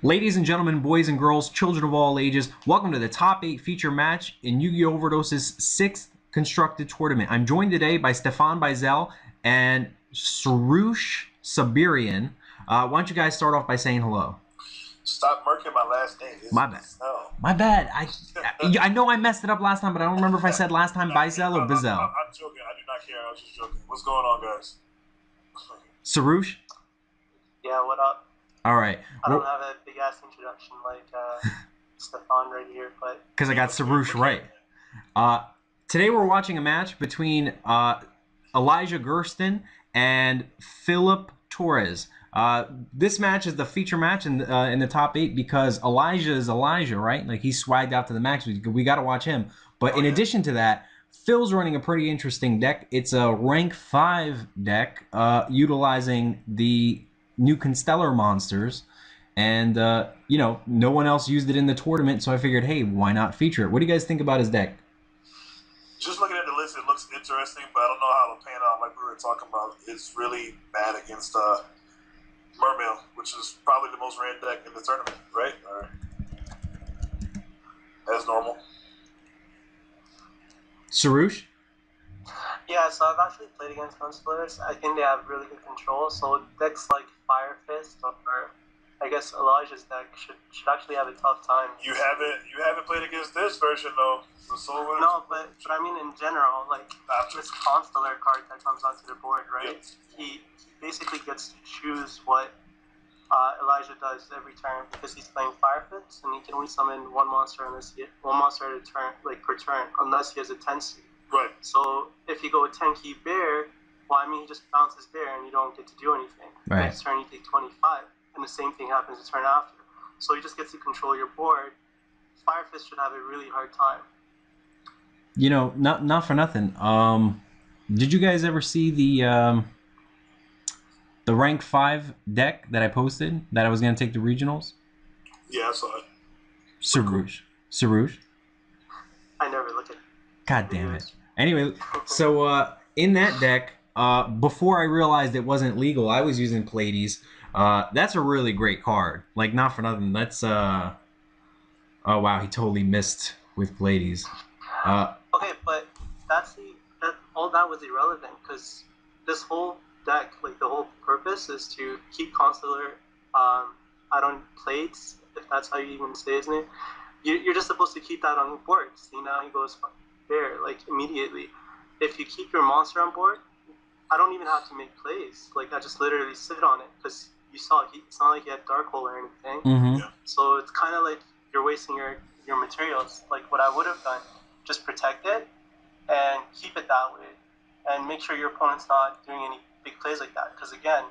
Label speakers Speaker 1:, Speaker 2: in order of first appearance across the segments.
Speaker 1: Ladies and gentlemen, boys and girls, children of all ages, welcome to the top 8 feature match in Yu-Gi-Oh! Overdose's 6th constructed tournament. I'm joined today by Steffon Bizzel and Sorosh Saberian. Why don't you guys start off by saying hello?
Speaker 2: Stop murking my last name.
Speaker 1: My bad. My bad. I know I messed it up last time, but I don't remember if I said last time Bizzel or Bizzel.
Speaker 2: I'm joking. I do not care. I was just joking. What's going on, guys?
Speaker 1: Sorosh?
Speaker 3: Yeah, what up?
Speaker 1: All right.
Speaker 3: I don't have a big ass introduction like Steffon right here, but
Speaker 1: because I got Sorosh right. Today we're watching a match between Elijah Gersten and Philip Torres. This match is the feature match in the top 8 because Elijah is Elijah, right? Like he's swagged out to the max. We got to watch him. But in addition to that, Phil's running a pretty interesting deck. It's a rank 5 deck utilizing the new Constellar monsters, and you know, no one else used it in the tournament, so I figured, hey, why not feature it? What do you guys think about his deck?
Speaker 2: Just looking at the list, it looks interesting, but I don't know how it'll pan out. Like we were talking about, it's really bad against Mermail, which is probably the most ran deck in the tournament, right? Or as normal.
Speaker 1: Sorosh?
Speaker 3: yeah, so I've actually played against Constellars. I think they have really good control. So decks like Fire Fist or I guess Elijah's deck should actually have a tough time.
Speaker 2: You haven't played against this version though.
Speaker 3: No, but I mean in general, like this Constellar card that comes onto the board, right? Yep. He basically gets to choose what Elijah does every turn because he's playing Fire Fist, and he can only summon one monster at a turn, like per turn, unless he has a 10 seed.
Speaker 2: Right.
Speaker 3: So if you go with 10 key bear, well, I mean, he just bounces bear and you don't get to do anything.
Speaker 1: Right.
Speaker 3: Next turn you take 25, and the same thing happens the turn after. So he just gets to control your board. Fire Fist should have a really hard time.
Speaker 1: You know, not for nothing. Did you guys ever see the rank 5 deck that I posted that I was gonna take to regionals?
Speaker 2: Yeah, I saw it.
Speaker 1: Sorosh.
Speaker 3: I never look at it.
Speaker 1: God damn it. Anyway, so in that deck, before I realized it wasn't legal, I was using Pleiades. That's a really great card. Like, not for nothing. That's oh wow, he totally missed with Pleiades.
Speaker 3: Okay, but all that was irrelevant because this whole deck, like the whole purpose, is to keep Constellar out on plates, if that's how you even say his name. You're just supposed to keep that on your board. See, now he goes there, like immediately. If you keep your monster on board, I don't even have to make plays. Like I just literally sit on it because you saw it's not like you had Dark Hole or anything.
Speaker 1: Mm-hmm.
Speaker 3: So it's kind of like you're wasting your materials. Like what I would have done, just protect it and keep it that way, and make sure your opponent's not doing any big plays like that. Because again,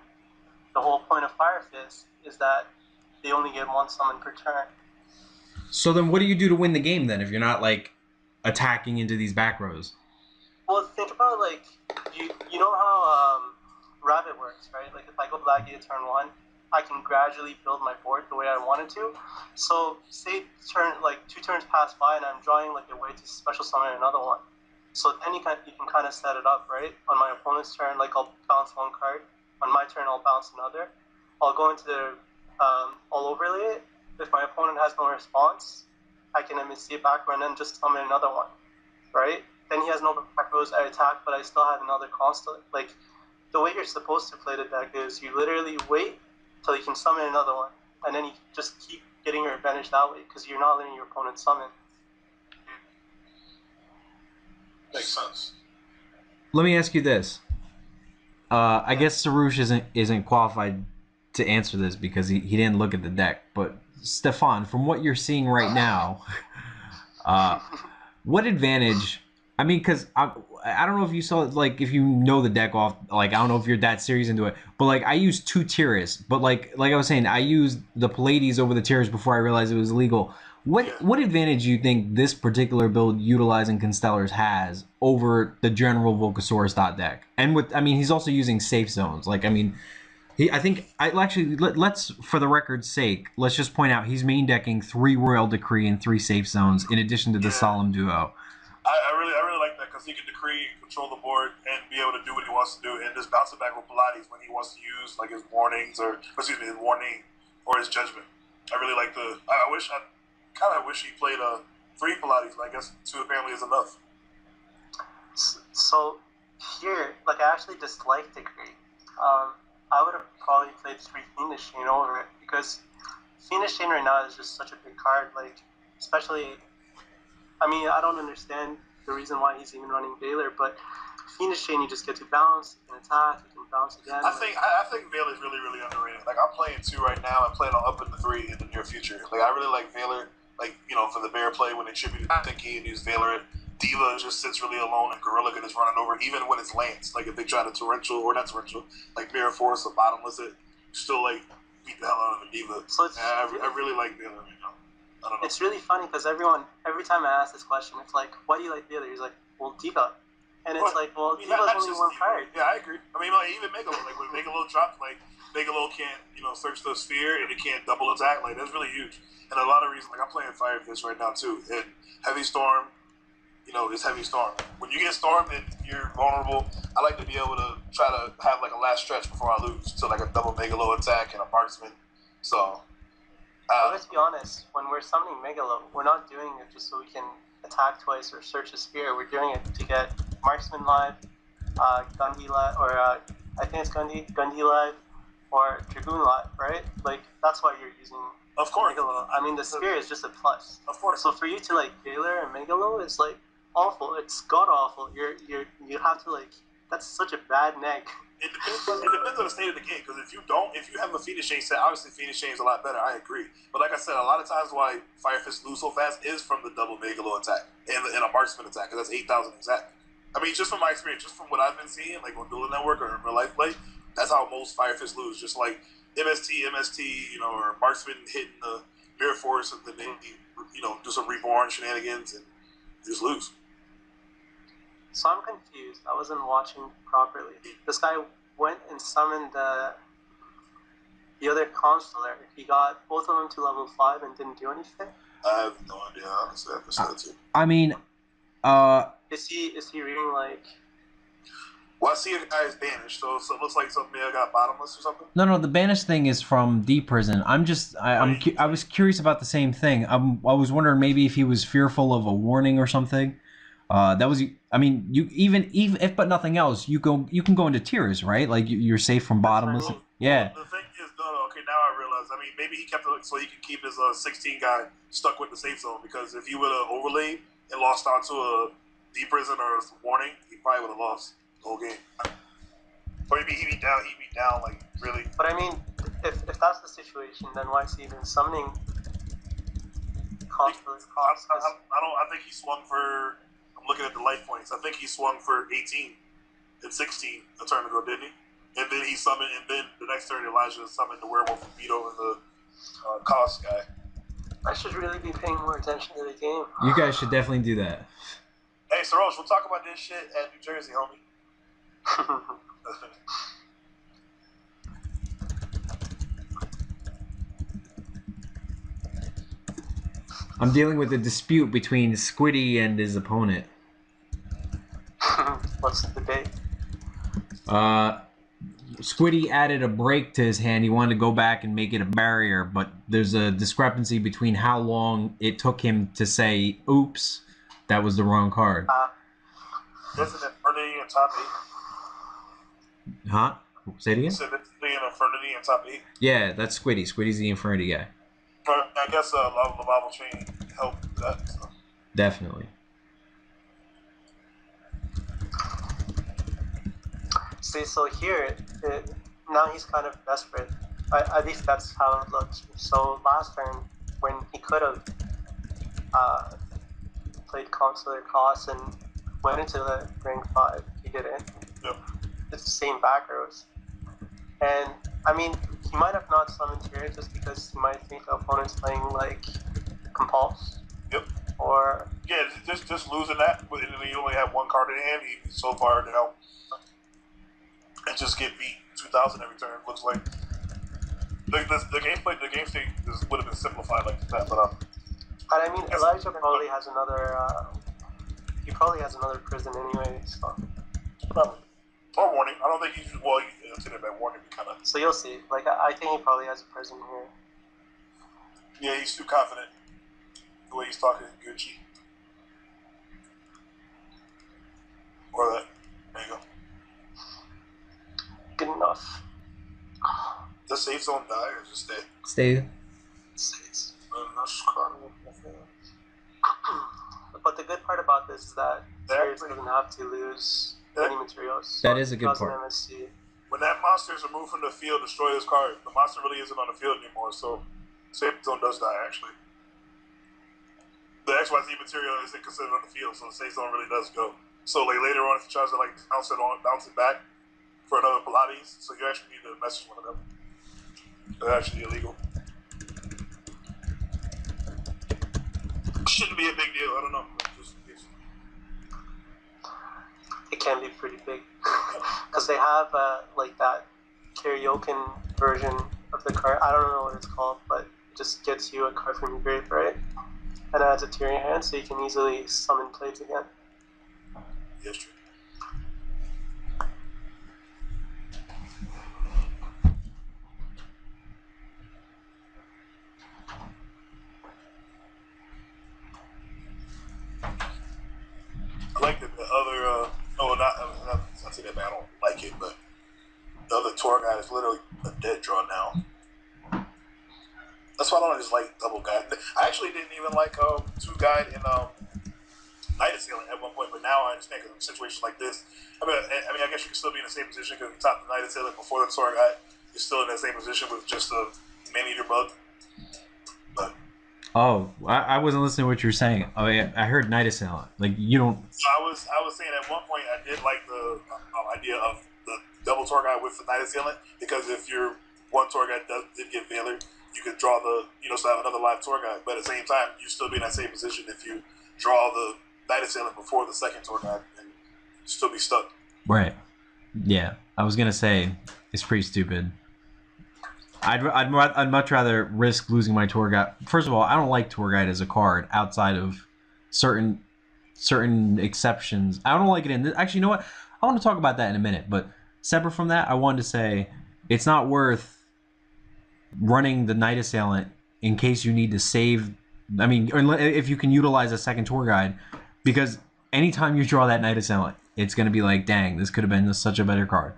Speaker 3: the whole point of Fire Fist is that they only get one summon per turn.
Speaker 1: So then what do you do to win the game then if you're not like attacking into these back rows?
Speaker 3: Well, think about like you know how Rabbit works, right? Like if I go Black Gate turn 1, I can gradually build my board the way I wanted to. So say like 2 turns pass by and I'm drawing like a way to special summon another one. So then you can kind of set it up, right? On my opponent's turn, like I'll bounce one card. On my turn, I'll bounce another. I'll go into the I'll overlay it. If my opponent has no response, I can MSC it back and then just summon another one, right? Then he has no back rows, I attack, but I still have another Constellar. Like, the way you're supposed to play the deck is you literally wait till you can summon another one, and then you just keep getting your advantage that way, because you're not letting your opponent summon.
Speaker 2: Makes sense.
Speaker 1: Let me ask you this. I guess Sorosh isn't qualified to answer this because he didn't look at the deck, but Steffon, from what you're seeing right now, what advantage... I mean, because I don't know if you saw, like, if you know the deck off, like, I don't know if you're that serious into it, but, like, I used 2 Torres, but, like I was saying, I used the Pleiades over the Torres before I realized it was illegal. What advantage do you think this particular build utilizing Constellars has over the general Volcasaurus deck? And with, I mean, he's also using safe zones. Like, I mean, let's, for the record's sake, let's just point out he's main decking 3 Royal Decree and 3 safe zones in addition to the Solemn Duo.
Speaker 2: I really like that because he can decree, control the board, and be able to do what he wants to do, and just bounce it back with Pilates when he wants to use like his warnings his warning or his judgment. I really like the. I kind of wish he played 3 Pilates, but I guess 2 apparently is enough.
Speaker 3: So here, like, I actually disliked the Greek. I would have probably played 3 Fiendish Chain over it, because Fiendish Chain right now is just such a big card. Like, especially, I mean, I don't understand the reason why he's even running Baylor, but Fiendish Chain, you just get to bounce, you can attack, you can bounce again.
Speaker 2: I think Baylor is really, really underrated. Like, I'm playing 2 right now. I'm playing on up into 3 in the near future. Like, I really like Baylor. Like, you know, for the bear play when they tribute Thinky and use Baylor. Diva just sits really alone, and Gorilla can just run it over, even when it's Lance. Like, if they try to torrential, or not torrential, like Mirror Force or bottomless it, you still, like, beat the hell out of a Diva.
Speaker 3: So it's,
Speaker 2: I really like Baylor right now. I don't know.
Speaker 3: It's really funny because every time I ask this question, it's like, why do you like Baylor? He's like, well, Diva. And it's like, well, Diva's only one card.
Speaker 2: Yeah, I agree. I mean, like, even Megalo, like, when Megalo drops, like, Megalo can't, you know, search the sphere, and it can't double attack. Like, that's really huge. And a lot of reasons, like, I'm playing Fire Fist right now, too. And Heavy Storm, you know, it's Heavy Storm. When you get stormed and you're vulnerable, I like to be able to try to have, like, a last stretch before I lose to, like, a double Megalo attack and a marksman. So,
Speaker 3: but let's be honest, when we're summoning Megalo, we're not doing it just so we can attack twice or search a sphere. We're doing it to get Marksman live, Gundy live, or I think it's Gundy live, or Dragoon live, right? Like, that's why you're using
Speaker 2: of course.
Speaker 3: Megalo. I mean, the sphere is just a plus.
Speaker 2: Of course.
Speaker 3: So for you to like Baylor and Megalo, it's like awful. It's god awful. You have to like. That's such a bad neg.
Speaker 2: It depends on the state of the game, because if you have a Phoenix Chain set, obviously Phoenix Chain is a lot better, I agree. But like I said, a lot of times why Fire Fist lose so fast is from the double Megalo attack and a marksman attack, because that's 8,000 exact. I mean, just from my experience, just from what I've been seeing, like on Dueling Network or in real life play, that's how most Fire Fist lose. Just like MST, you know, or marksman hitting the Mirror Force, and then they, you know, do some Reborn shenanigans and just lose.
Speaker 3: So I'm confused. I wasn't watching properly. This guy went and summoned the other Constellar. He got both of them to level 5 and didn't do anything.
Speaker 2: I have no idea, honestly. I missed that too.
Speaker 1: I mean,
Speaker 3: is he reading like?
Speaker 2: Well, I see a guy is banished, so it looks like something got bottomless or something.
Speaker 1: No, the banished thing is from D prison. I was curious about the same thing. I was wondering maybe if he was fearful of a warning or something. That was, I mean, you even if but nothing else, you can go into tiers, right? Like you're safe from bottomless.
Speaker 3: I mean.
Speaker 2: The
Speaker 1: Yeah.
Speaker 2: thing is, okay, now I realize. I mean, maybe he kept it so he can keep his 16 guy stuck with the safe zone, because if he would have overlaid and lost onto a D prison or a warning, he probably would have lost the whole game. Or maybe he'd be down like really.
Speaker 3: But I mean, if that's the situation, then why is he even summoning Constellar?
Speaker 2: I think he swung for. I'm looking at the life points. I think he swung for 18 and 16 a turn ago, didn't he? And then he summoned, and then the next turn Elijah summoned the werewolf and beat over the cost guy.
Speaker 3: I should really be paying more attention to the game.
Speaker 1: You guys should definitely do that.
Speaker 2: Hey, Sorosh, we'll talk about this shit at New Jersey, homie.
Speaker 1: I'm dealing with a dispute between Squiddy and his opponent.
Speaker 3: What's the debate?
Speaker 1: Squiddy added a break to his hand. He wanted to go back and make it a barrier, but there's a discrepancy between how long it took him to say, oops, that was the wrong card.
Speaker 2: This is Infernity in top 8.
Speaker 1: Huh? Say it again?
Speaker 2: So this is Infernity in top 8.
Speaker 1: Yeah, that's Squiddy. Squiddy's the Infernity guy.
Speaker 2: I guess Laval Chain helped with that. So.
Speaker 1: Definitely.
Speaker 3: See, so here, now he's kind of desperate. At least that's how it looks. So last turn, when he could have played Constellar Cost and went into the rank 5, he didn't.
Speaker 2: Yep.
Speaker 3: It's the same back rows. And, I mean, he might have not summoned here just because he might think the opponent's playing, like, Compulse.
Speaker 2: Yep.
Speaker 3: Or...
Speaker 2: Yeah, just losing that, and then you only have one card in hand, he so far now. And just get beat 2,000 every turn. Looks like the game state would have been simplified like that. But
Speaker 3: and I mean, Elijah probably has another. He probably has another prison anyway. So.
Speaker 2: Probably. Or warning. I don't think he's you consider that warning kind of.
Speaker 3: So you'll see. Like I think he probably has a prison here.
Speaker 2: Yeah, he's too confident. The way he's talking to Gucci. Or that. There you go.
Speaker 3: Good enough.
Speaker 2: Does safe zone die or just stay?
Speaker 1: Stay.
Speaker 3: Stays.
Speaker 2: That's card.
Speaker 3: But the good part about this is that Torres
Speaker 2: Exactly.
Speaker 3: doesn't have to lose any materials.
Speaker 1: That is a good
Speaker 3: Doesn't
Speaker 1: part.
Speaker 3: MSC.
Speaker 2: When that monster is removed from the field, destroy this card. The monster really isn't on the field anymore, so safe zone does die actually. The XYZ material isn't considered on the field, so the safe zone really does go. So like later on, if he tries to like bounce it back for another Pilates, so you actually need to message one of them. They're actually illegal. Shouldn't be a big deal. I don't know.
Speaker 3: It can be pretty big because they have like that karaoke version of the card. I don't know what it's called, but it just gets you a card from your grave, right? And adds it to your hand, so you can easily summon plates again.
Speaker 2: Yes, true. I like that the other, not say that, man, I don't like it, but the other tour guide is literally a dead draw now. That's why I don't just like double guide. I actually didn't even like two guide in Night Assailant at one point, but now I understand because in situations like this, I mean, I guess you can still be in the same position because you top the Night Assailant before the tour guide. You're still in that same position with just a man-eater bug. But
Speaker 1: Oh, I wasn't listening to what you were saying. Oh, yeah, I heard Night Assailant. Like, you don't...
Speaker 2: I was saying at one point I did like the idea of the double tour guide with the Night Assailant because if your one tour guide did get Veiler, you could draw still have another live tour guide. But at the same time, you still be in that same position if you draw the Night Assailant before the second tour guide and still be stuck.
Speaker 1: Right. Yeah. I was going to say, it's pretty stupid. I'd much rather risk losing my tour guide. First of all, I don't like tour guide as a card outside of certain exceptions. I don't like it in this. Actually, you know what? I want to talk about that in a minute. But separate from that, I wanted to say it's not worth running the Night Assailant in case you need to save. I mean, if you can utilize a second tour guide, because anytime you draw that Night Assailant, it's going to be like, dang, this could have been such a better card.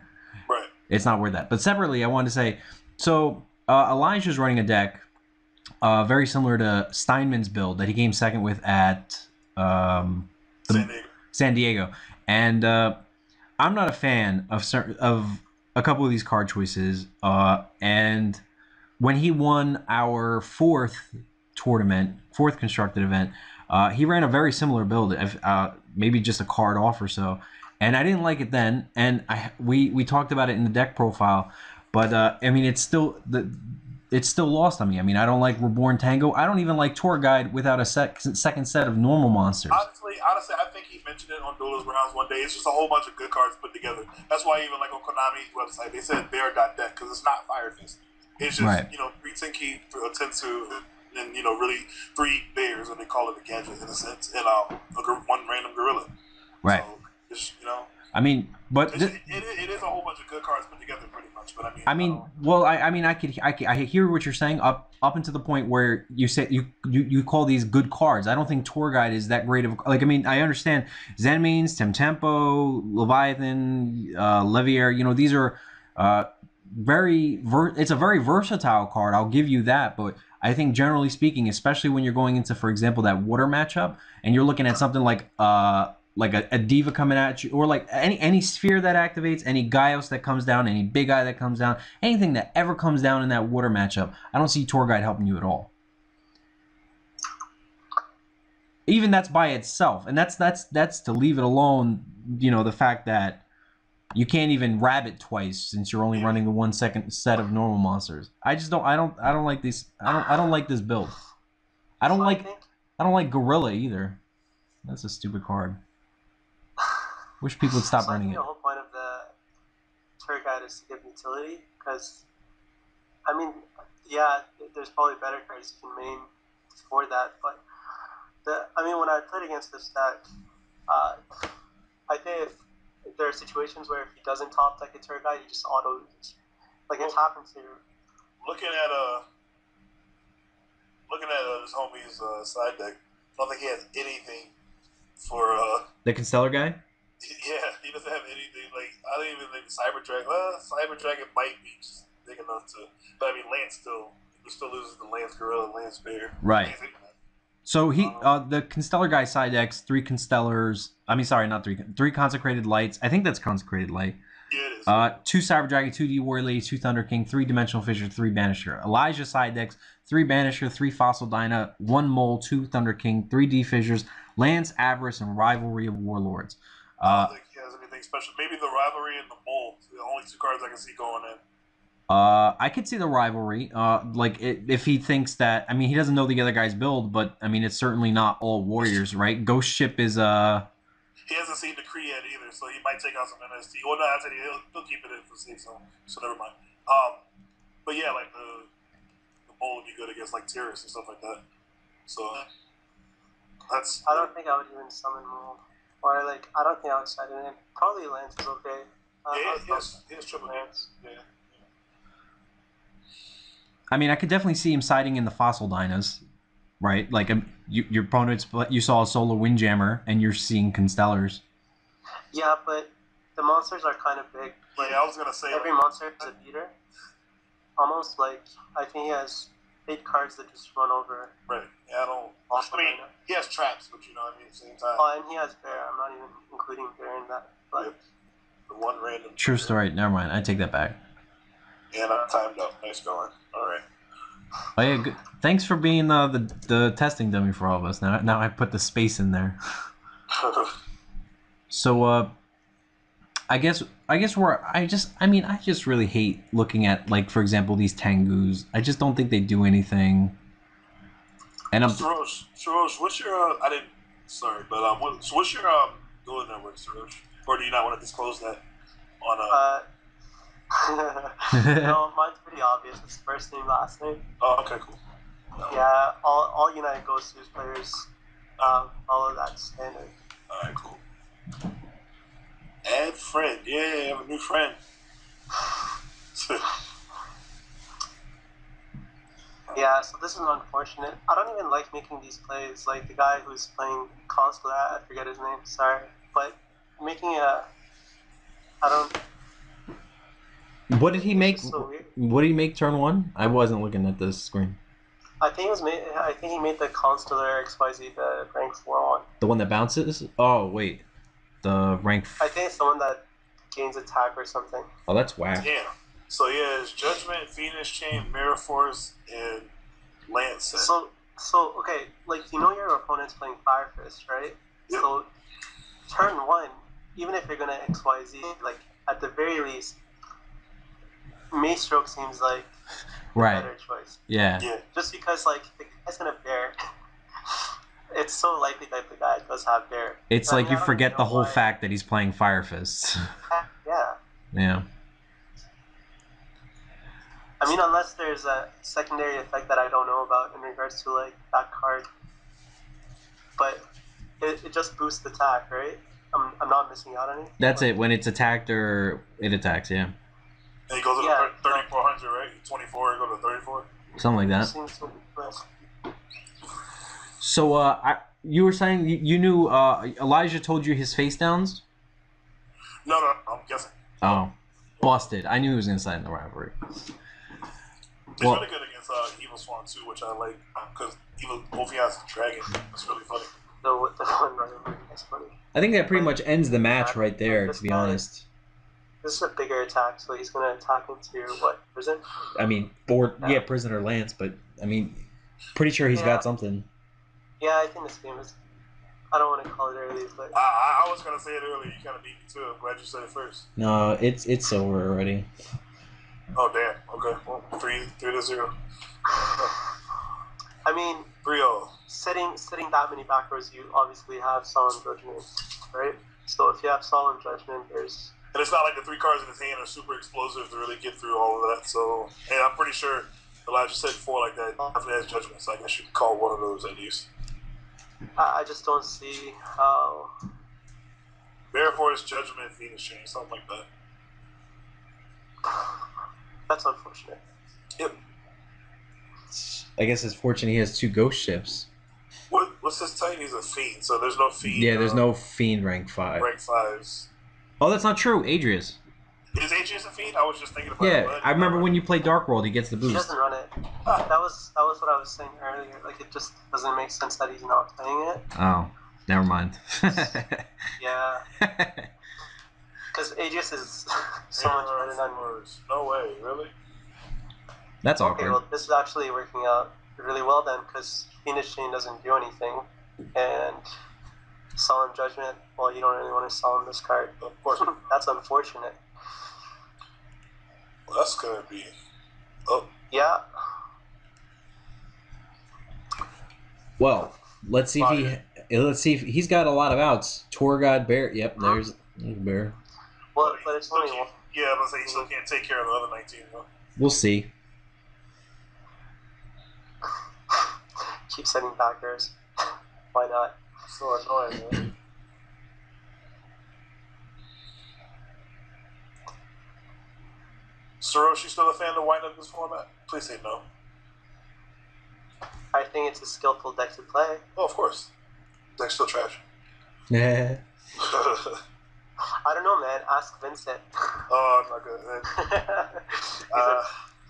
Speaker 2: Right.
Speaker 1: It's not worth that. But separately, I wanted to say, so Elijah's running a deck very similar to Steinman's build that he came second with at San Diego. And I'm not a fan of a couple of these card choices. And when he won our fourth constructed event, he ran a very similar build, maybe just a card off or so. And I didn't like it then, and we talked about it in the deck profile, but I mean it's still lost on me. I mean I don't like Reborn Tango. I don't even like Tour Guide without a second set of normal monsters.
Speaker 2: Honestly, I think he mentioned it on Duelist Grounds one day. It's just a whole bunch of good cards put together. That's why even like on Konami's website they said bear.deck because it's not Fire Fist. It's just
Speaker 1: right.
Speaker 2: 3 Tenki, a Tensu, and really 3 bears, and they call it a gadget in a sense, and one random gorilla.
Speaker 1: Right.
Speaker 2: So it's,
Speaker 1: I mean, but
Speaker 2: it is a whole bunch of good cards put together, pretty much. But I hear what you're saying up until the point where you say you call these good cards. I don't think Tour Guide is that great of like. I mean, I understand Zenmaines, Temtempo, Leviathan, Leviair. These are it's a very versatile card. I'll give you that, but I think generally speaking, especially when you're going into, for example, that water matchup, and you're looking at something like a Diva coming at you, or like any sphere that activates, any Gaios that comes down, any Big Eye that comes down, anything that ever comes down in that water matchup, I don't see Tour Guide helping you at all. Even that's by itself, and that's to leave it alone. The fact that you can't even rabbit twice since you're only running the 1 second set of normal monsters. I don't like these. I don't like this build. I don't like Gorilla either. That's a stupid card. Wish people would stop running it.
Speaker 3: The whole point of the Tour Guide is to give utility, because, I mean, yeah, there's probably better cards you can main for that, but when I played against this deck, I think if there are situations where if he doesn't top deck a Tour Guide, he just auto loses. Like it's happened to.
Speaker 2: Looking his homie's side deck. I don't think he has anything for.
Speaker 1: The Constellar guy?
Speaker 2: Yeah, he doesn't have anything. Like, I don't even think Cyber Dragon. Well, Cyber Dragon might be just big enough to. But I mean, Lance still. He still loses the Lance Gorilla, Lance Bear.
Speaker 1: Right. So the Constellar guy side decks 3 Constellars. I mean, sorry, not 3 Consecrated Lights. I think that's Consecrated Light.
Speaker 2: Yeah, it is.
Speaker 1: 2 Cyber Dragon, 2 D Warrior Lady, 2 Thunder King, 3 Dimensional Fissure, 3 Banisher. Elijah side decks 3 Banisher, 3 Fossil Dyna, 1 Mole, 2 Thunder King, 3 D Fissures, Lance, Avarice, and Rivalry of Warlords.
Speaker 2: I don't think he has anything special. Maybe the Rivalry and the Mole. The only 2 cards I can see going in.
Speaker 1: I could see the Rivalry. If he thinks that, I mean, he doesn't know the other guy's build, but I mean, it's certainly not all Warriors, right? Ghost Ship is
Speaker 2: He hasn't seen the Kree yet either, so he might take out some NST. Well, no, I said he'll keep it in for safe zone, so never mind. But yeah, like the Mole would be good against like Torres and stuff like that. So that's.
Speaker 3: I don't think I would even summon Mole. Or like, I don't think I would side it in. Probably Lance is okay.
Speaker 2: He has triple Lance. Yeah.
Speaker 1: I mean, I could definitely see him siding in the Fossil Dynas, right? Like, your opponent's, you saw a Solar Windjammer, and you're seeing Constellars.
Speaker 3: Yeah, but the monsters are kind of big.
Speaker 2: Like, yeah, I was gonna say
Speaker 3: every monster is a beater. Almost like, I think he has 8 cards that just run over.
Speaker 2: Right. Yeah, I don't. I mean, he has traps, but you know what I mean. At the same time.
Speaker 3: Oh, and he has Bear. I'm not even including Bear in that. But
Speaker 2: yep. The one random.
Speaker 1: True story. Never mind. I take that back.
Speaker 2: And I'm timed up. Nice going. All right.
Speaker 1: Oh yeah, good. Thanks for being the testing dummy for all of us. Now I put the space in there. So I guess I just really hate looking at, like, for example, these Tengus. I just don't think they do anything. And I'm
Speaker 2: Sorosh, what's your sorry, but what's your dual network, Sorosh? Or do you not want to disclose that on
Speaker 3: No, mine's pretty obvious. It's first name, last name.
Speaker 2: Oh, okay, cool.
Speaker 3: Yeah, all United Ghost players follow that standard.
Speaker 2: Alright, cool. Add friend. Yeah, I have a new friend.
Speaker 3: Yeah, so this is unfortunate. I don't even like making these plays. Like the guy who's playing Constellar, I forget his name, sorry. But making
Speaker 1: What did he make?
Speaker 3: So
Speaker 1: what did he make turn 1? I wasn't looking at this screen.
Speaker 3: I think he made the Constellar XYZ, the rank 4 one.
Speaker 1: The one that bounces? Oh wait, the rank.
Speaker 3: I think it's the one that gains attack or something.
Speaker 1: Oh, that's whack.
Speaker 2: Yeah. So yeah, it's Judgment, Phoenix Chain, Mirror Force, and Lance set.
Speaker 3: So okay, like, you know your opponent's playing Fire Fist, right?
Speaker 2: Yep.
Speaker 3: So turn 1, even if you're gonna XYZ, like at the very least, Mace Stroke seems like a better choice.
Speaker 1: Yeah.
Speaker 3: Just because, like, the guy's gonna Bear. It's so likely that the guy does have Bear.
Speaker 1: It's like you forget the whole fact that he's playing Fire Fists.
Speaker 3: Yeah.
Speaker 1: Yeah.
Speaker 3: I mean, unless there's a secondary effect that I don't know about in regards to, like, that card. But it just boosts attack, right? I'm not missing out on it.
Speaker 1: That's it. When it's attacked or it attacks, yeah.
Speaker 2: And he goes up to 3,400, right? 24, go to 34.
Speaker 1: Something like that.
Speaker 3: Seems so nice.
Speaker 1: So, you were saying you knew Elijah told you his face downs?
Speaker 2: No, I'm guessing.
Speaker 1: Oh, busted! I knew he was gonna side in the rivalry.
Speaker 2: He's really good against Evil Swan too, which I like because Evil Wolfie has a dragon. It's really funny.
Speaker 3: The one rivalry, that's funny.
Speaker 1: I think that pretty much ends the match right there, to be honest.
Speaker 3: This is a bigger attack, so he's gonna attack into what, prison?
Speaker 1: I mean, prison or Lance, but I mean, pretty sure he's got something.
Speaker 3: Yeah, I think this game is. I don't want to call it early, but
Speaker 2: I was gonna say it earlier. You kind of beat me too. I'm glad you said it first.
Speaker 1: No, it's over already.
Speaker 2: Oh damn. Okay. Well, 3-0.
Speaker 3: I mean,
Speaker 2: 3-0.
Speaker 3: Setting that many back rows, you obviously have Solemn Judgment, right? So if you have Solemn Judgment, there's.
Speaker 2: And it's not like the 3 cards in his hand are super explosive to really get through all of that. So, and I'm pretty sure Elijah said before, like that definitely has Judgment. So I guess you could call one of those at least.
Speaker 3: I just don't see how.
Speaker 2: Mirror Force, Judgment, Phoenix Chain, something like that.
Speaker 3: That's unfortunate.
Speaker 2: Yep.
Speaker 1: I guess it's fortunate he has 2 ghost ships.
Speaker 2: What's his title? He's a fiend, so there's no fiend.
Speaker 1: Yeah, there's no fiend rank 5.
Speaker 2: Rank 5s.
Speaker 1: Oh, that's not true. Adrius.
Speaker 2: Is Adrius a fiend? I was just thinking about it.
Speaker 1: Yeah, I remember when you play Dark World, he gets the
Speaker 3: He
Speaker 1: boost.
Speaker 3: doesn't run it. That was what I was saying earlier. Like, it just doesn't make sense that he's not playing it.
Speaker 1: Oh, never mind.
Speaker 3: Yeah. Because Aegis is so much better than...
Speaker 2: No way, really?
Speaker 1: That's
Speaker 3: Okay,
Speaker 1: awkward.
Speaker 3: well, this is actually working out really well then, because Phoenix Chain doesn't do anything, and Solemn Judgment, well, you don't really want to Solemn this card.
Speaker 2: Of course.
Speaker 3: That's unfortunate.
Speaker 2: Well, that's gonna be... Oh.
Speaker 3: Yeah.
Speaker 1: Well, let's see if he's got a lot of outs. Torgod, Bear. Yep, there's Bear.
Speaker 3: Well, but it's only one.
Speaker 2: Yeah, I was gonna say, he still can't take care of the other 19, though.
Speaker 1: We'll see.
Speaker 3: Keep sending backers. Why not?
Speaker 2: So annoying, man. Sorosh, you still a fan of wind up this format? Please say no.
Speaker 3: I think it's a skillful deck to play.
Speaker 2: Oh, of course. Deck's still trash.
Speaker 1: Yeah.
Speaker 3: I don't know, man. Ask Vincent.
Speaker 2: Oh, I'm not good.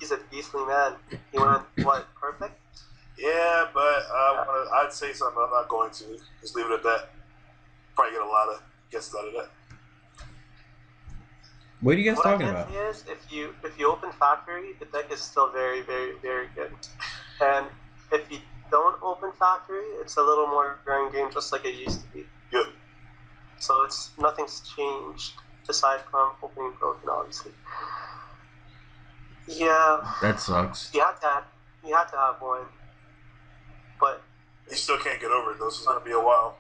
Speaker 3: He's a beastly man. He went, what, perfect?
Speaker 2: Yeah, but I'd say something. I'm not going to. Just leave it at that. Probably get a lot of guesses out of that.
Speaker 1: What are you guys
Speaker 3: What
Speaker 1: talking
Speaker 3: I
Speaker 1: about?
Speaker 3: can say is, if you open Factory, the deck is still very, very, very good. And if you don't open Factory, it's a little more grand game, just like it used to be.
Speaker 2: Yep.
Speaker 3: So nothing's changed aside from opening broken, obviously. Yeah.
Speaker 1: That sucks.
Speaker 3: You had to have one, but
Speaker 2: You still can't get over it, though, so it's going to be a while.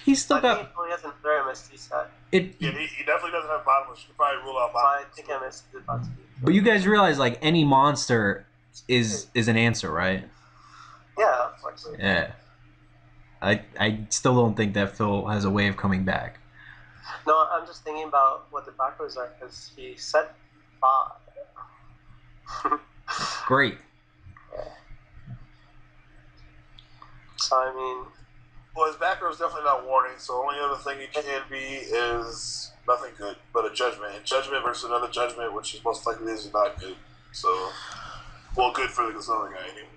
Speaker 1: He's still
Speaker 3: I think
Speaker 1: got
Speaker 3: he only hasn't thrown a MST set.
Speaker 1: it.
Speaker 2: Yeah, he definitely doesn't have bottomless. You could probably rule out
Speaker 3: So I
Speaker 2: bottomless.
Speaker 3: think MST is about to be.
Speaker 1: But you guys realize like any monster is an answer, right?
Speaker 3: Yeah, of course.
Speaker 1: Yeah. I still don't think that Phil has a way of coming back.
Speaker 3: No, I'm just thinking about what the backwards are, because he said 5.
Speaker 1: Great.
Speaker 3: So, I mean...
Speaker 2: Well, his back row is definitely not warning, so only other thing he can be is nothing good, but a judgment. And judgment versus another judgment, which is most likely is not good. So, well, good for the Constellar guy anyway.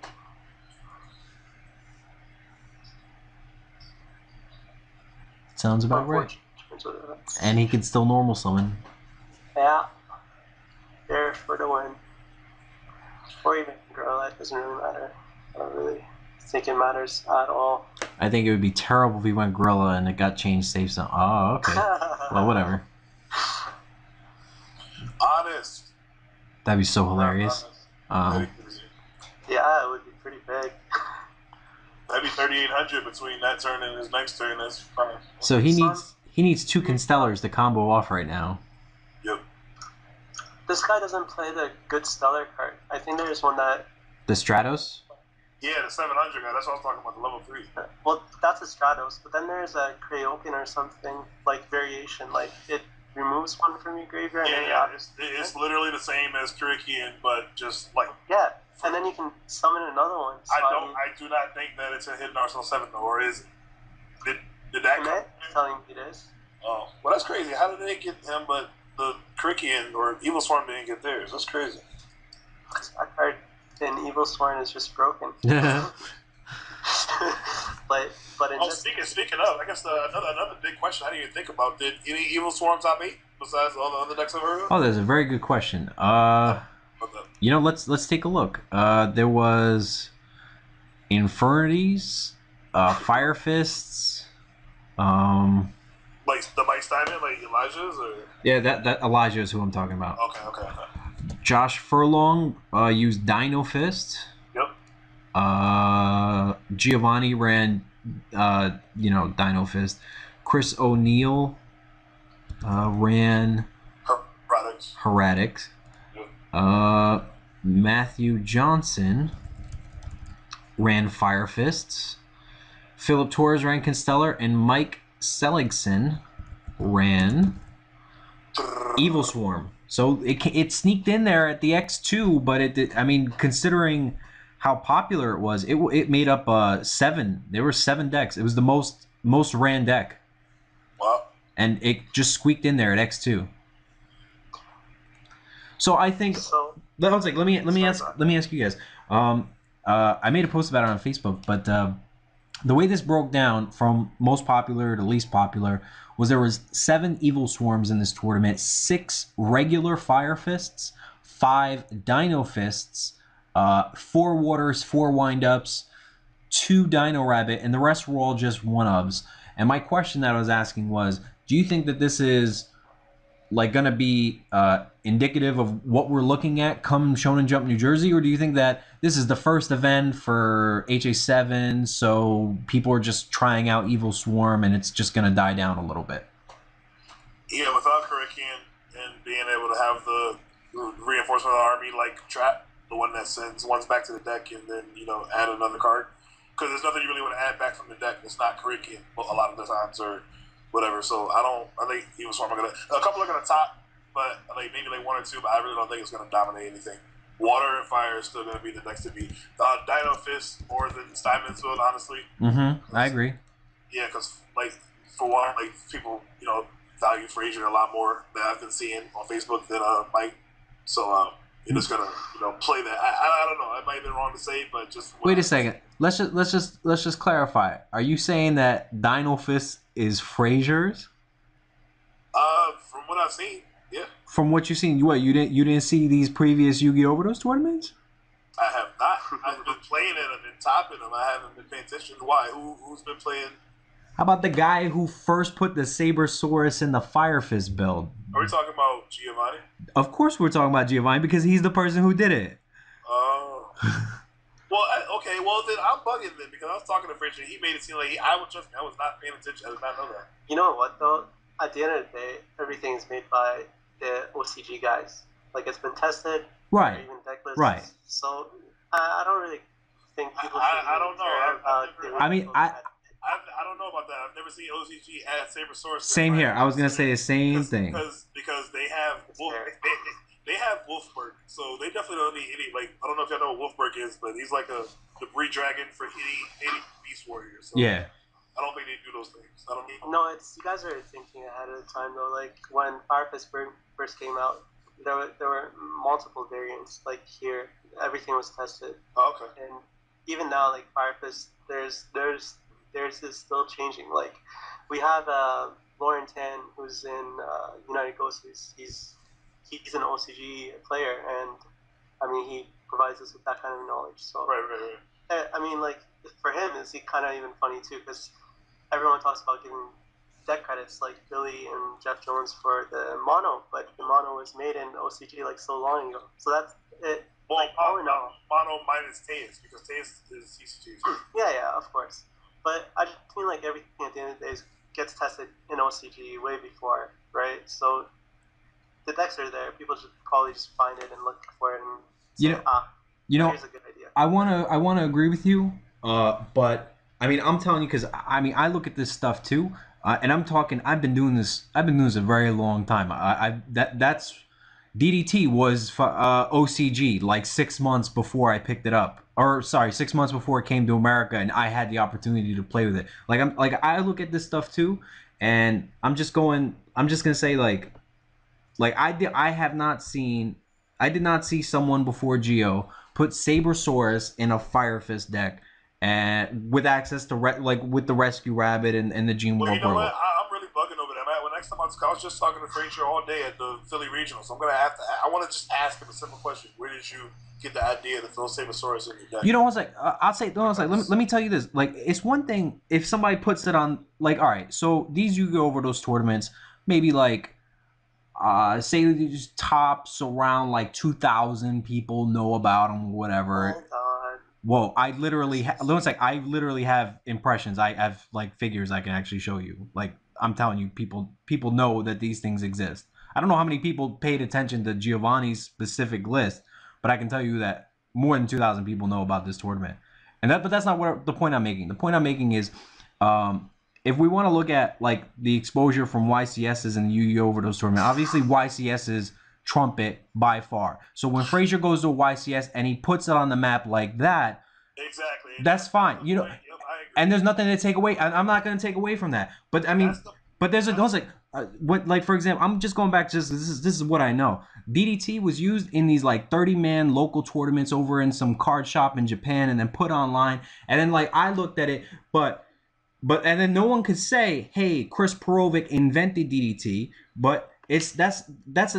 Speaker 1: Sounds about right. And he can still normal summon.
Speaker 3: Yeah. There for the win. Or even grow, that doesn't really matter. I don't really think it matters at all.
Speaker 1: I think it would be terrible if he went Gorilla and it got changed safe zone. Oh, okay. Well, whatever.
Speaker 2: Honest.
Speaker 1: That'd be so hilarious.
Speaker 2: Very easy.
Speaker 3: Yeah, it would be pretty big.
Speaker 2: That'd be 3,800 between that turn and his next turn. That's fine.
Speaker 1: So he needs 2 Constellars to combo off right now.
Speaker 2: Yep.
Speaker 3: This guy doesn't play the good Stellar card. I think there's one that...
Speaker 1: The Stratos?
Speaker 2: Yeah, the 700 guy. That's what I was talking about, the level 3.
Speaker 3: Well, that's a Stratos, but then there's a Kraopian or something, like variation. Like, it removes one from your graveyard. and then you
Speaker 2: Yeah,
Speaker 3: add
Speaker 2: it's literally the same as Kirikian, but just like...
Speaker 3: Yeah, and then you can summon another one. So
Speaker 2: I do not think that it's a hidden Arsenal 7, though, or is it? Did that come?
Speaker 3: Commit telling me it is.
Speaker 2: Oh, well, that's crazy. How did they get him, but the Kirikian or Evil Swarm didn't get theirs? That's crazy.
Speaker 3: That card in Evil Sworn is just broken. but it just...
Speaker 2: Speaking of, I guess another big question I didn't even think about, did any Evil Swarm top 8 besides all the other decks I've heard of?
Speaker 1: Oh, that's a very good question. You know, let's take a look. There was Infernities, Fire Fists,
Speaker 2: like the Mike Steinman, like Elijah's, or
Speaker 1: yeah, that Elijah is who I'm talking about.
Speaker 2: okay.
Speaker 1: Josh Furlong used Dino Fist.
Speaker 2: Yep.
Speaker 1: Giovanni ran, Dino Fist. Chris O'Neill ran Heretics.
Speaker 2: Yep.
Speaker 1: Matthew Johnson ran Fire Fists. Philip Torres ran Constellar, and Mike Seligson ran Evil Swarm. So it sneaked in there at the X2, but it did, I mean, considering how popular it was, it made up 7. There were 7 decks. It was the most ran deck,
Speaker 2: Wow.
Speaker 1: and it just squeaked in there at X2. So I think let me ask you guys. I made a post about it on Facebook, but the way this broke down from most popular to least popular was there was 7 evil swarms in this tournament, 6 regular fire fists, 5 dino fists, 4 waters, 4 windups, 2 dino rabbit, and the rest were all just one-ofs. And my question that I was asking was, do you think that this is like going to be indicative of what we're looking at come Shonen Jump New Jersey, or do you think that this is the first event for HA7, so people are just trying out Evil Swarm and it's just going to die down a little bit?
Speaker 2: Yeah, without Hurricane and being able to have the reinforcement of the army like Trap, the one that sends ones back to the deck and then, add another card. Because there's nothing you really want to add back from the deck that's not Hurricane a lot of the times, or whatever. So I think Evil Swarm a couple are gonna top, but like maybe like 1 or 2, but I really don't think it's gonna dominate anything. Water and fire is still gonna be the next to beat. Dino Fist more than Steinman's Field, honestly.
Speaker 1: I agree.
Speaker 2: Yeah, because like for one, like people value Frazier a lot more that I've been seeing on Facebook than Mike. So you're just gonna play that. I don't know. I might have been wrong to say, but just
Speaker 1: wait a second. Let's just clarify. Are you saying that Dino Fist is Frazier's?
Speaker 2: From what I've seen, yeah.
Speaker 1: From what you've seen, you didn't see these previous Yu-Gi-Oh! Overdose tournaments?
Speaker 2: I have not. I've been playing it and been topping them. I haven't been paying attention. Why? Who's been playing?
Speaker 1: How about the guy who first put the Sabersaurus in the Fire Fist build?
Speaker 2: Are we talking about Giovanni?
Speaker 1: Of course we're talking about Giovanni because he's the person who did it.
Speaker 2: Oh. Well, okay. Well, then I'm bugging then because I was talking to Frazier. He made it seem like I was not paying attention. I did not know that.
Speaker 3: You know what though? At the end of the day, everything is made by the OCG guys. Like it's been tested.
Speaker 1: Right.
Speaker 3: Even deck lists.
Speaker 1: Right.
Speaker 3: So I don't really think people.
Speaker 2: I don't know.
Speaker 3: I
Speaker 2: don't know about that. I've never seen OCG add Sabersaurus.
Speaker 1: Same here. I was gonna say the same thing.
Speaker 2: Because they have they have Wolfberg, so they definitely don't need any. Like I don't know if y'all know what Wolfberg is, but he's like a debris dragon for any beast warrior. So
Speaker 1: yeah.
Speaker 2: I don't think they do those things. I don't need.
Speaker 3: No, it's you guys are thinking ahead of the time though. Like when Fire Fist first came out, there were multiple variants. Like here, everything was tested.
Speaker 2: Oh, okay.
Speaker 3: And even now, like Fire Fist, there's is still changing. Like we have Lauren Tan, who's in United Ghosts. He's an OCG player, and I mean he provides us with that kind of knowledge. So
Speaker 2: right.
Speaker 3: I mean, like for him, it's kind of even funny too, because everyone talks about giving deck credits like Billy and Jeff Jones for the mono, but the mono was made in OCG like so long ago. So that's it.
Speaker 2: Well,
Speaker 3: like,
Speaker 2: mono minus Tejas because Tejas is CCG.
Speaker 3: Yeah, of course. But I just feel like everything at the end of the day gets tested in OCG way before, right? So the decks are there. People should probably just find it and look for it and say, here's a good idea.
Speaker 1: I wanna agree with you, but I mean I'm telling you because I mean I look at this stuff too, and I'm talking. I've been doing this a very long time. That's DDT was OCG like 6 months before I picked it up. Or sorry, 6 months before it came to America, and I had the opportunity to play with it. I look at this stuff too, and I'm just gonna say I did not see someone before Geo put Sabersaurus in a Fire Fist deck and with access to with the Rescue Rabbit and the Gene War.
Speaker 2: You know what? I'm really bugging over that. Next time I was just talking to Frazier all day at the Philly Regional, so I'm gonna have to. I want to just ask him a simple question: where did you get the idea to throw Sabersaurus in your deck?
Speaker 1: You know, let me tell you this. Like, it's one thing if somebody puts it on. Like, all right, so these Yu-Gi-Oh! Overdose tournaments, maybe like, say these tops around like 2,000 people know about them, whatever.
Speaker 3: Oh God.
Speaker 1: Whoa, I literally have impressions. I have like figures I can actually show you. Like, I'm telling you, people know that these things exist. I don't know how many people paid attention to Giovanni's specific list, but I can tell you that more than 2,000 people know about this tournament. But that's not the point I'm making. The point I'm making is, if we want to look at like the exposure from YCSs and the Yu-Gi-Oh! Overdose tournament, obviously YCSs trumpet by far. So when Frazier goes to YCS and he puts it on the map like that,
Speaker 2: exactly.
Speaker 1: That's fine. You know,
Speaker 2: Yep, I agree.
Speaker 1: and there's nothing to take away. I'm not going to take away from that. But I mean, but there's like what, like for example, I'm just going back. Just this is what I know. DDT was used in these like 30-man local tournaments over in some card shop in Japan, and then put online. And then like I looked at it, but and then no one could say, hey, Chris Perovic invented DDT. But that's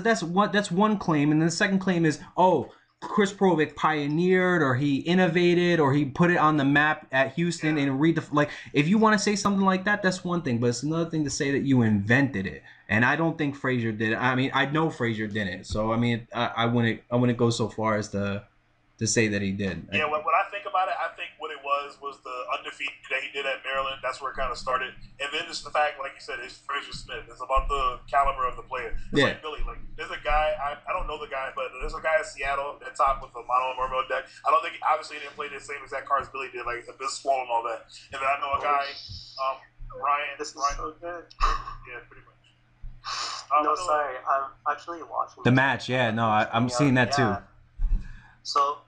Speaker 1: one claim, and then the second claim is, oh, Chris Perovic pioneered, or he innovated, or he put it on the map at Houston and like if you want to say something like that, that's one thing, but it's another thing to say that you invented it. And I don't think Frazier did it. I mean, I know Frazier didn't. So I mean, I wouldn't go so far as to say that he did.
Speaker 2: Yeah, when I think about it, I think what it was the undefeated that he did at Maryland. That's where it kind of started. And then just the fact, like you said, it's Frazier Smith. It's about the caliber of the player. It's like Billy. Like, there's a guy, I don't know the guy, but there's a guy in Seattle at top with a mono and mermaid deck. I don't think, obviously, he didn't play the same exact cards Billy did, like Bizzel and all that. And then I know a guy, Ryan.
Speaker 3: This is
Speaker 2: Ryan,
Speaker 3: so good.
Speaker 2: Yeah, pretty much.
Speaker 3: No, sorry. I'm actually watching
Speaker 1: the match. Yeah, no, I'm seeing that too.
Speaker 3: So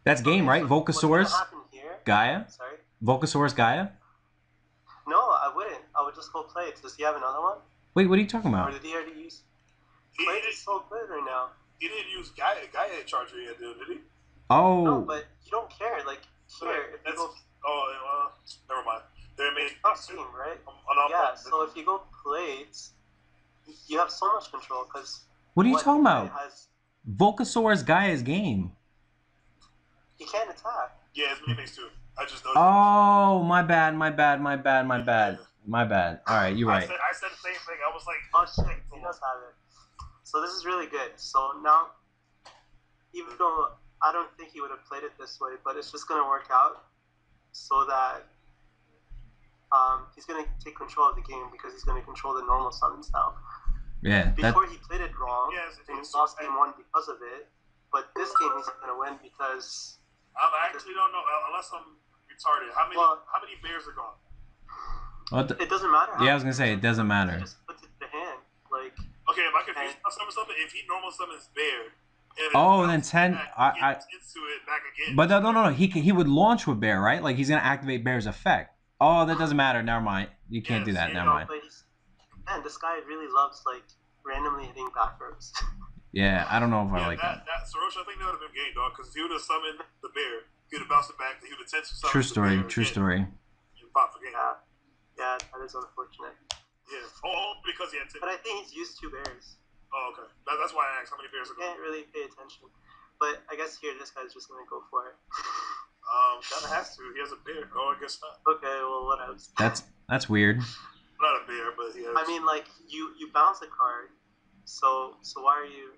Speaker 1: that's game, right? Volcasaurus, Gaia.
Speaker 3: Sorry.
Speaker 1: Volcasaurus, Gaia.
Speaker 3: No, I wouldn't. I would just go play it. Does he have another one?
Speaker 1: Wait, what are you talking about?
Speaker 3: Or did he already use? Play is so good right now.
Speaker 2: He didn't use Gaia. Gaia charger yet, did he?
Speaker 1: Oh.
Speaker 3: No, but you don't care. Like here, if you go.
Speaker 2: Oh, never mind. They're amazing.
Speaker 3: Team, right? Yeah. So if you go plates, you have so much control because.
Speaker 1: What are you talking about? Volcasaurus Gaia's game.
Speaker 3: He can't attack.
Speaker 2: Yeah, his mimics too. I just know.
Speaker 1: Oh, my bad. All right, you're right.
Speaker 2: I said the same thing. I was like,
Speaker 3: oh shit, he does have it. So this is really good. So now, even though I don't think he would have played it this way, but it's just gonna work out so that he's gonna take control of the game because he's gonna control the normal summons now.
Speaker 1: Yeah.
Speaker 3: Before he played it wrong, and he lost game 1 because of it. But this game he's gonna win because.
Speaker 2: I actually don't know unless I'm retarded. How many bears are gone?
Speaker 3: It doesn't matter.
Speaker 1: Yeah, I was gonna say it doesn't matter.
Speaker 3: He just puts it to hand, like.
Speaker 2: Okay, am I confused about something? If he normal summons bear.
Speaker 1: And then 10.
Speaker 2: Into it back again.
Speaker 1: But no. He would launch with bear, right? Like he's gonna activate bear's effect. Oh, that doesn't matter. Never mind. You can't do that. Never mind.
Speaker 3: Man, this guy really loves like randomly hitting back rows.
Speaker 1: Yeah, I don't know if I like that.
Speaker 2: Sorosh, I think that would have been game, dog, because he would have summoned the bear, he would have bounced it back, he would have tension summoned
Speaker 1: True story.
Speaker 2: And pop for game.
Speaker 3: Yeah, that is unfortunate.
Speaker 2: Yeah, oh, because he had
Speaker 3: But I think he's used 2 bears.
Speaker 2: Oh, okay. That's why I asked how many bears are
Speaker 3: gone. Can't really pay attention. But I guess here, this guy's just going to go for it.
Speaker 2: Kind of has to. He has a bear. Oh, I guess not.
Speaker 3: Okay, well, what else?
Speaker 1: That's weird.
Speaker 2: Not a bear, but he has...
Speaker 3: I mean, like, you bounce a card, so why are you...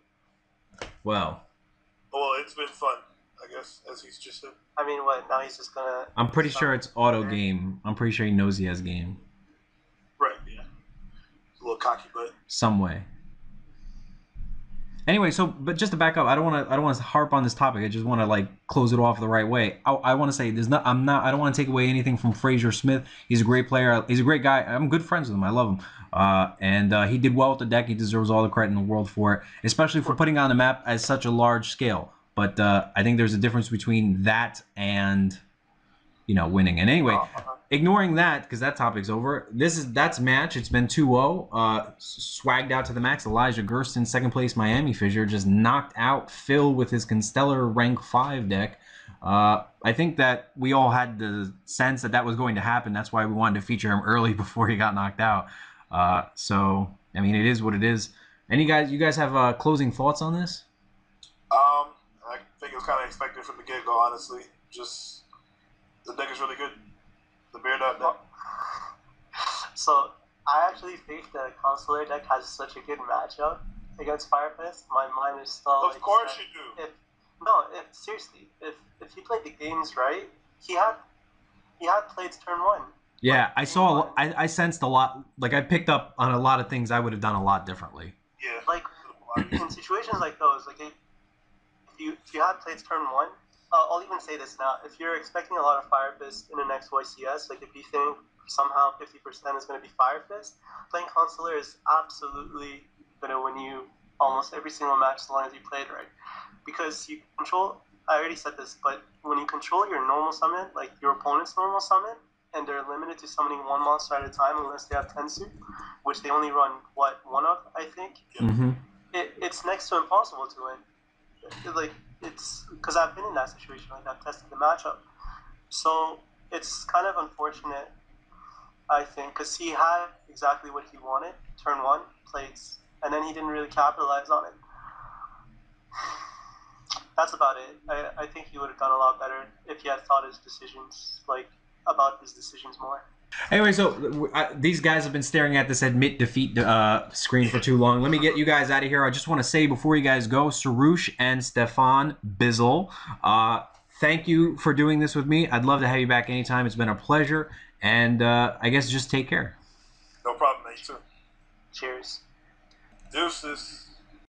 Speaker 1: Well,
Speaker 2: it's been fun, I guess, as he's just said.
Speaker 3: I mean, what? Now he's just gonna...
Speaker 1: I'm pretty sure it's auto game. I'm pretty sure he knows he has game.
Speaker 2: Right, yeah. He's a little cocky, but...
Speaker 1: Some way. Anyway, but just to back up, I don't want to harp on this topic. I just want to like close it off the right way. I want to say I don't want to take away anything from Frazier Smith. He's a great player. He's a great guy. I'm good friends with him. I love him. And he did well with the deck. He deserves all the credit in the world for it, especially for putting on the map at such a large scale. But I think there's a difference between that and, winning. And anyway, ignoring that, because that topic's over, that's match. It's been 2-0. Swagged out to the max. Elijah Gersten, second place Miami Fissure, just knocked out Phil with his Constellar rank 5 deck. I think that we all had the sense that was going to happen. That's why we wanted to feature him early before he got knocked out. So, I mean, it is what it is. You guys have closing thoughts on this?
Speaker 2: I think it was kind of expected from the get-go, honestly. Just, the deck is really good. The bear deck.
Speaker 3: So, I actually think the Constellar deck has such a good matchup against Fire Fist. My mind is still...
Speaker 2: Of course you do.
Speaker 3: Seriously, if he played the games right, he had plays turn 1.
Speaker 1: Yeah, I sensed a lot. Like, I picked up on a lot of things I would have done a lot differently.
Speaker 2: Yeah.
Speaker 3: Like, in situations like those, like, if you had plays turn 1, I'll even say this now. If you're expecting a lot of Fire Fist in the next YCS, like, if you think somehow 50% is going to be Fire Fist, playing Constellar is absolutely going to win you almost every single match as long as you play it right. Because you control, I already said this, but when you control your normal summon, like your opponent's normal summon, and they're limited to summoning one monster at a time unless they have Tensu, which they only run, one of, I think?
Speaker 1: Mm-hmm.
Speaker 3: It's next to impossible to win. It's because I've been in that situation, like I've tested the matchup. So it's kind of unfortunate, I think, because he had exactly what he wanted, turn 1, plays, and then he didn't really capitalize on it. That's about it. I think he would have done a lot better if he had thought his decisions, about his decisions more.
Speaker 1: Anyway, so these guys have been staring at this admit defeat screen for too long. Let me get you guys out of here. I just want to say before you guys go, Sorosh and Steffon, Bizzel, thank you for doing this with me. I'd love to have you back anytime. It's been a pleasure. And I guess just take care.
Speaker 2: No problem, mate. You too.
Speaker 3: Cheers.
Speaker 2: Deuces.